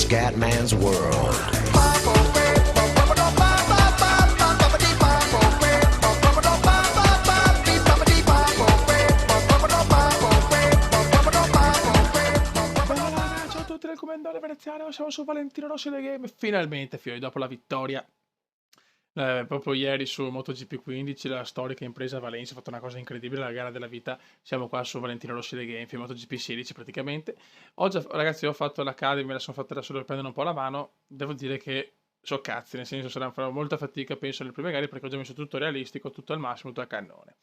Scatman's World. Ciao a tutti del Commendatore Veneziano, siamo su Valentino Rossi The Game. Finalmente, fiori, dopo la vittoria proprio ieri su MotoGP 15, la storica impresa Valencia ha fatto una cosa incredibile, la gara della vita. Siamo qua su Valentino Rossi The Game, MotoGP 16 praticamente. Oggi, ragazzi, ho fatto l'Academy, me la sono fatta da solo per prendere un po' la mano. Devo dire che so cazzi, nel senso farò molta fatica, penso, nelle prime gare, perché ho già messo tutto realistico, tutto al massimo, tutto a cannone.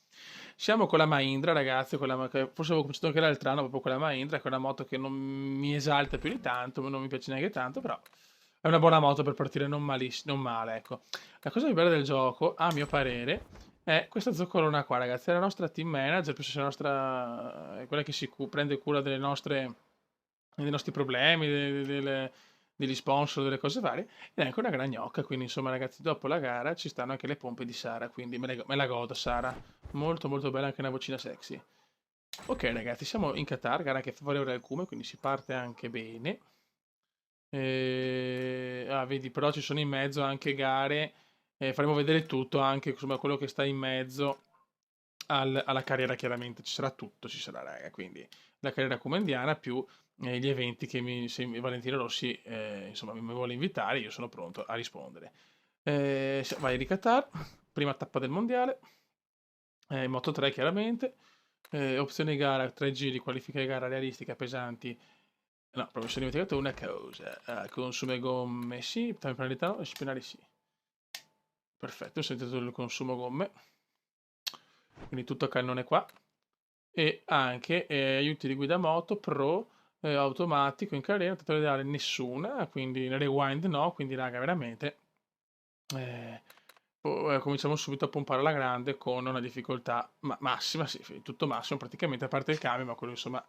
Siamo con la Mahindra, ragazzi, forse avevo cominciato anche l'altro anno proprio con la Mahindra, che è una moto che non mi esalta più di tanto, non mi piace neanche tanto, però è una buona moto per partire non male, ecco. La cosa più bella del gioco, a mio parere, è questa zoccolona qua, ragazzi. È la nostra team manager, penso sia la nostra, è quella che prende cura dei nostri problemi, degli sponsor, delle cose varie. Ed è anche una gran gnocca, quindi insomma, ragazzi, dopo la gara ci stanno anche le pompe di Sara, quindi me la godo, Sara. Molto molto bella, anche una vocina sexy. Ok, ragazzi, siamo in Qatar, gara che è favorevole al Cume, quindi si parte anche bene. Vedi, però ci sono in mezzo anche gare. Faremo vedere tutto, anche insomma, quello che sta in mezzo alla carriera. Chiaramente ci sarà tutto, ci sarà, raga, quindi la carriera comendiana più gli eventi che se Valentino Rossi insomma mi vuole invitare, io sono pronto a rispondere. Vai di Qatar, prima tappa del mondiale, Moto 3 chiaramente, opzione gara 3 giri, qualifica di gara realistica, pesanti. No, proprio mi sono dimenticato una cosa. Consumo gomme sì, temporalità no, e spinali sì. Perfetto, ho sentito il consumo gomme. Quindi tutto a cannone qua. E anche aiuti di guida moto, pro, automatico in carriera, non dare nessuna, quindi rewind no, quindi raga veramente. Cominciamo subito a pompare alla grande con una difficoltà massima, sì, tutto massimo praticamente, a parte il cambio, ma quello insomma...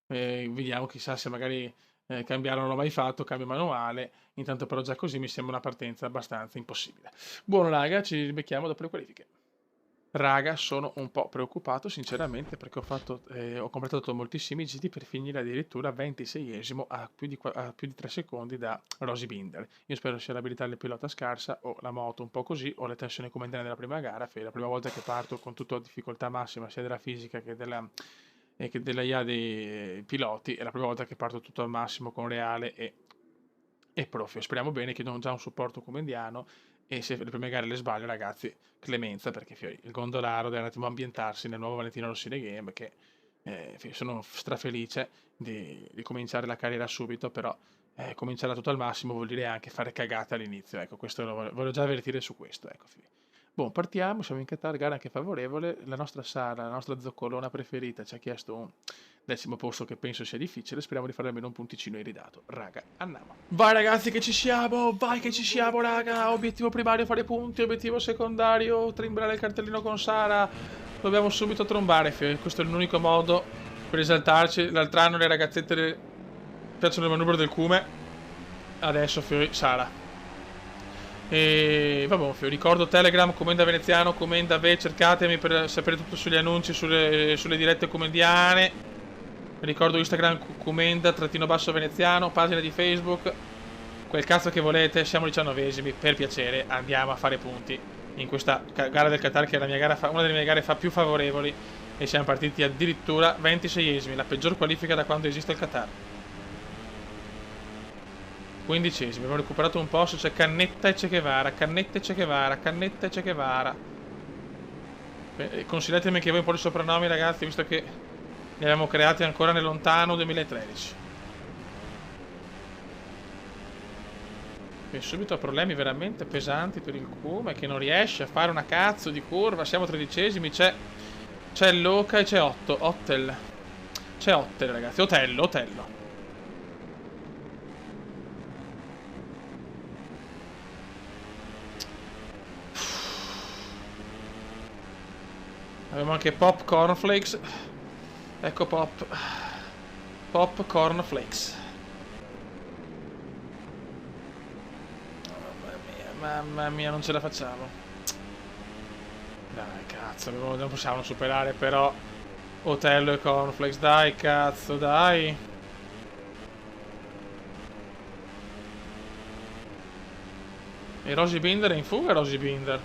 vediamo, chissà se magari cambiare non l'ho mai fatto, cambio manuale. Intanto però già così mi sembra una partenza abbastanza impossibile. Buono raga, ci becchiamo dopo le qualifiche. Raga, sono un po' preoccupato sinceramente, perché ho completato moltissimi giri per finire addirittura 26esimo a più di 3 secondi da Rosy Binder. Io spero sia l'abilità del pilota scarsa, o la moto un po' così, o le tensioni comendiane della prima gara. La prima volta che parto con tutta difficoltà massima sia della fisica che della IA dei piloti, è la prima volta che parto tutto al massimo con Reale e Profio. Speriamo bene che non già un supporto comendiano, e se le prime gare le sbaglio, ragazzi, clemenza, perché il gondolaro deve un attimo ambientarsi nel nuovo Valentino Rossi The Game, che sono strafelice di cominciare la carriera subito, però cominciare tutto al massimo vuol dire anche fare cagate all'inizio, ecco, questo voglio già avvertire su questo, ecco. Boh, partiamo, siamo in Qatar, gara anche favorevole. La nostra Sara, la nostra zoccolona preferita, ci ha chiesto un 10° posto, che penso sia difficile. Speriamo di fare almeno un punticino iridato. Raga, andiamo. Vai ragazzi che ci siamo, vai che ci siamo raga. Obiettivo primario fare punti, obiettivo secondario trimbrare il cartellino con Sara. Dobbiamo subito trombare, questo è l'unico modo per esaltarci. L'altro anno le ragazzette piacciono il manubrio del Cume. Adesso Sara. E vabbè, ricordo Telegram, Commenda Veneziano, Commenda V, cercatemi per sapere tutto sugli annunci, sulle dirette comendiane. Ricordo Instagram, Commenda_Veneziano, pagina di Facebook, quel cazzo che volete. Siamo 19esimi, per piacere, andiamo a fare punti in questa gara del Qatar, che è una delle mie gare più favorevoli, e siamo partiti addirittura 26esimi, la peggior qualifica da quando esiste il Qatar. 15esimi, abbiamo recuperato un posto, c'è Cannetta e Che Guevara, Cannetta e Che Guevara, Cannetta e Che Guevara. Consigliatemi che voi un po' di soprannomi, ragazzi, visto che li abbiamo creati ancora nel lontano 2013. E subito ha problemi veramente pesanti per il Cume, che non riesce a fare una cazzo di curva. Siamo 13esimi, c'è Loca e c'è Ottel. C'è Ottel, ragazzi, Otello. Abbiamo anche Pop Cornflakes. Ecco Pop Cornflakes. Mamma mia, non ce la facciamo. Dai, cazzo, non possiamo superare però Otello e Cornflakes. Dai, cazzo, dai. E Rosy Binder è in fuga, Rosy Binder?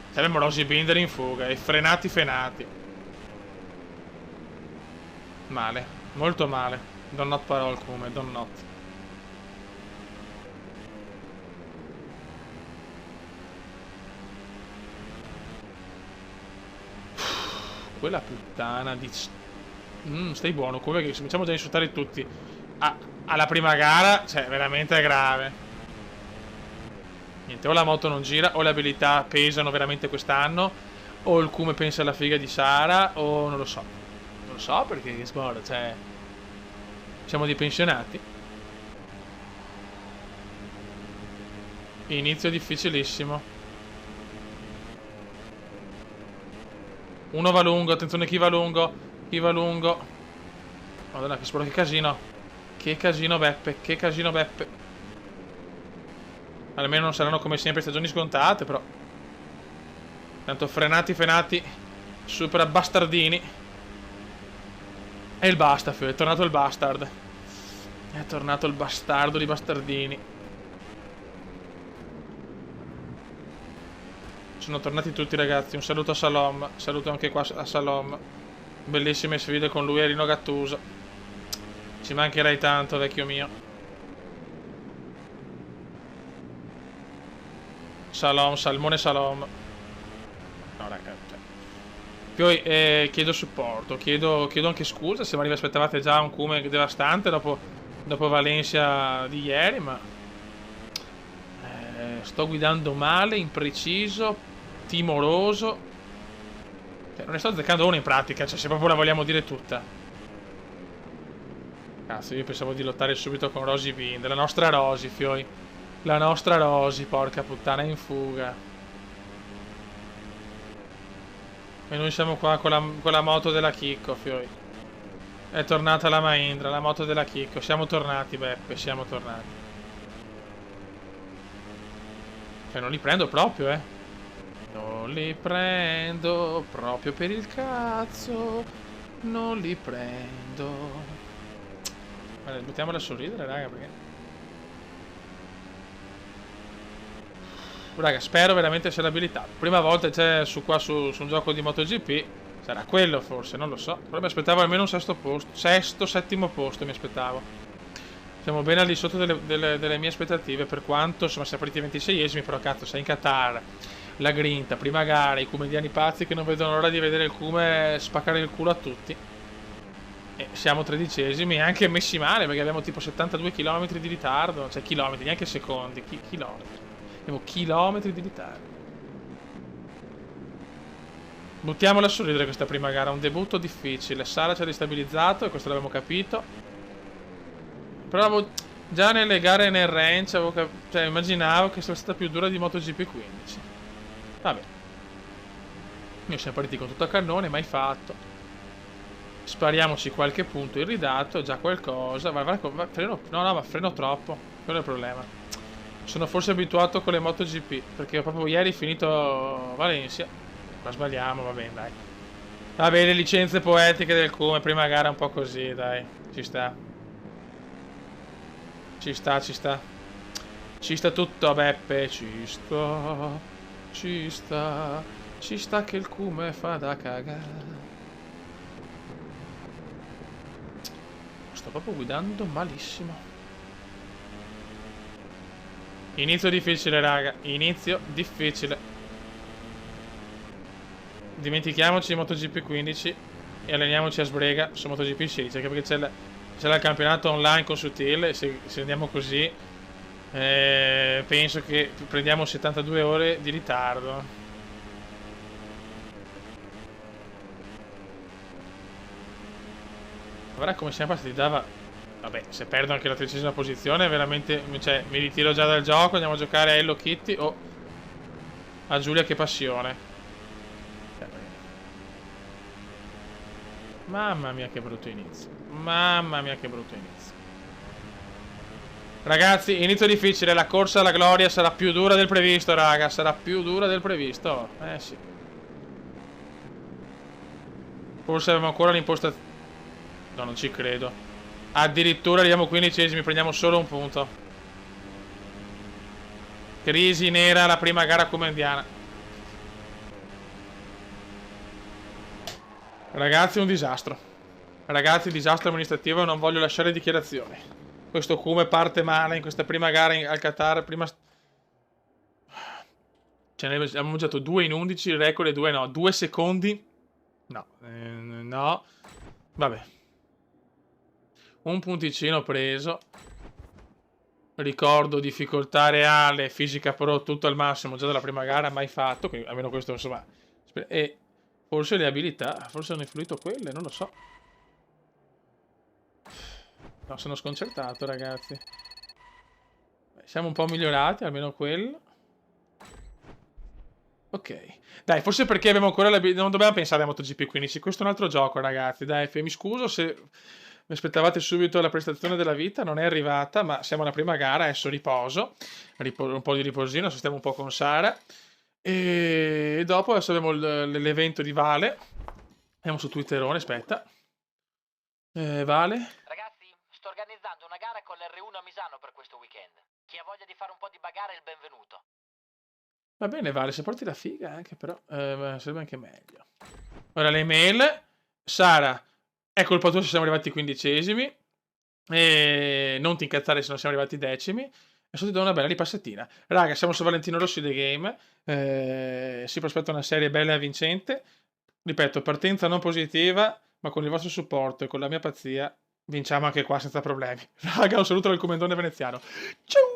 Se abbiamo Rosy Binder in fuga, e frenati fenati. Male, molto male. Don't not parol come, don't not. Quella puttana di... stai buono, come che cominciamo già a insultare tutti. Alla prima gara, cioè, veramente è grave. Niente, o la moto non gira, o le abilità pesano veramente quest'anno, o il Cume pensa alla figa di Sara, o non lo so. Non lo so perché, guarda, cioè... Siamo dei pensionati. Inizio difficilissimo. Uno va lungo, attenzione chi va lungo. Chi va lungo. Madonna, che spero, che casino. Che casino Beppe, che casino Beppe. Almeno non saranno come sempre stagioni scontate, però. Tanto frenati, super bastardini. E il basta, è tornato il bastard. È tornato il bastardo di bastardini. Sono tornati tutti, ragazzi. Un saluto a Salom. Saluto anche qua a Salom. Bellissime sfide con lui e Rino Gattuso. Ci mancherai tanto, vecchio mio. Salom, salmone Salom. No, raga. Poi chiedo supporto, chiedo anche scusa se magari vi aspettavate già un Cume devastante dopo Valencia di ieri, ma sto guidando male, impreciso, timoroso. Cioè, non ne sto azzeccando uno in pratica, cioè se proprio la vogliamo dire tutta. Cazzo, io pensavo di lottare subito con Rosy Binder, la nostra Rosy, fioi. La nostra Rosy, porca puttana, è in fuga. E noi siamo qua con la moto della Chicco, fioi. È tornata la Mahindra, la moto della Chicco. Siamo tornati, Beppe, siamo tornati. Cioè, non li prendo proprio, eh. Non li prendo proprio per il cazzo. Non li prendo. Guarda, buttiamola a sorridere, raga, perché... Raga, spero veramente sia l'abilità. Prima volta c'è su un gioco di MotoGP. Sarà quello forse, non lo so. Però mi aspettavo almeno un sesto posto. Sesto, settimo posto mi aspettavo. Siamo ben al di sotto delle mie aspettative. Per quanto insomma siamo partiti 26esimi. Però cazzo, sei in Qatar. La grinta, prima gara, i cumediani pazzi che non vedono l'ora di vedere il Cume spaccare il culo a tutti. E siamo 13esimi, anche messi male perché abbiamo tipo 72 km di ritardo. Cioè chilometri, neanche secondi, chilometri. Abbiamo chilometri di ritardo. Buttiamola a sorridere questa prima gara. Un debutto difficile. Sara ci ha destabilizzato e questo l'abbiamo capito. Però avevo, già nelle gare nel range cioè, immaginavo che sarebbe stata più dura di MotoGP 15. Vabbè. Noi siamo partiti con tutto a cannone, mai fatto. Spariamoci qualche punto irridato, già qualcosa. Freno, no, ma freno troppo. Quello è il problema. Sono forse abituato con le MotoGP, perché proprio ieri finito Valencia. Qua sbagliamo, va bene, dai. Va bene, licenze poetiche del Cume, prima gara un po' così, dai. Ci sta. Ci sta, ci sta. Ci sta tutto, Beppe, ci sta. Ci sta. Ci sta che il Cume fa da cagare. Sto proprio guidando malissimo. Inizio difficile, raga. Inizio difficile. Dimentichiamoci di MotoGP 15 e alleniamoci a sbrega su MotoGP 16. Anche perché c'è il campionato online con Sutil. E se andiamo così, penso che prendiamo 72 ore di ritardo. Guarda come siamo passati dava. Vabbè, se perdo anche la 13ª posizione, veramente, cioè, mi ritiro già dal gioco, andiamo a giocare a Hello Kitty o a Giulia che passione. Mamma mia che brutto inizio. Mamma mia che brutto inizio. Ragazzi, inizio difficile, la corsa alla gloria sarà più dura del previsto, raga, sarà più dura del previsto. Sì. Forse avevamo ancora l'impostazione. No, non ci credo. Addirittura arriviamo 15esimi, prendiamo solo un punto. Crisi nera la prima gara comendiana. Ragazzi, un disastro. Ragazzi, disastro amministrativo, non voglio lasciare dichiarazioni. Questo Cume parte male in questa prima gara al Qatar. Prima... Ce ne abbiamo mangiato 2 in 11, il record è 2 no. 2 secondi. No, no. Vabbè. Un punticino preso. Ricordo difficoltà reale, fisica pro tutto al massimo già dalla prima gara, mai fatto. Quindi, almeno questo insomma. E forse le abilità, forse hanno influito quelle, non lo so. No, sono sconcertato, ragazzi. Siamo un po' migliorati, almeno quello. Ok. Dai, forse perché abbiamo ancora non dobbiamo pensare a MotoGP 15. Questo è un altro gioco, ragazzi. Dai, mi scuso se mi aspettavate subito la prestazione della vita. Non è arrivata, ma siamo alla prima gara. Adesso riposo. Un po' di riposino. Stiamo un po' con Sara. E dopo adesso abbiamo l'evento di Vale. Andiamo su Twitterone, aspetta. Vale. Ragazzi, sto organizzando una gara con l'R1 a Misano per questo weekend. Chi ha voglia di fare un po' di bagare è il benvenuto. Va bene, Vale, se porti la figa anche, però sarebbe anche meglio. Ora le email. Sara, è colpa tua se siamo arrivati 15esimi. E non ti incazzare se non siamo arrivati 10emi. Adesso ti do una bella ripassatina. Raga, siamo su Valentino Rossi The Game. Si prospetta una serie bella e vincente. Ripeto, partenza non positiva, ma con il vostro supporto e con la mia pazzia vinciamo anche qua senza problemi. Raga, un saluto dal commentone veneziano. Ciao!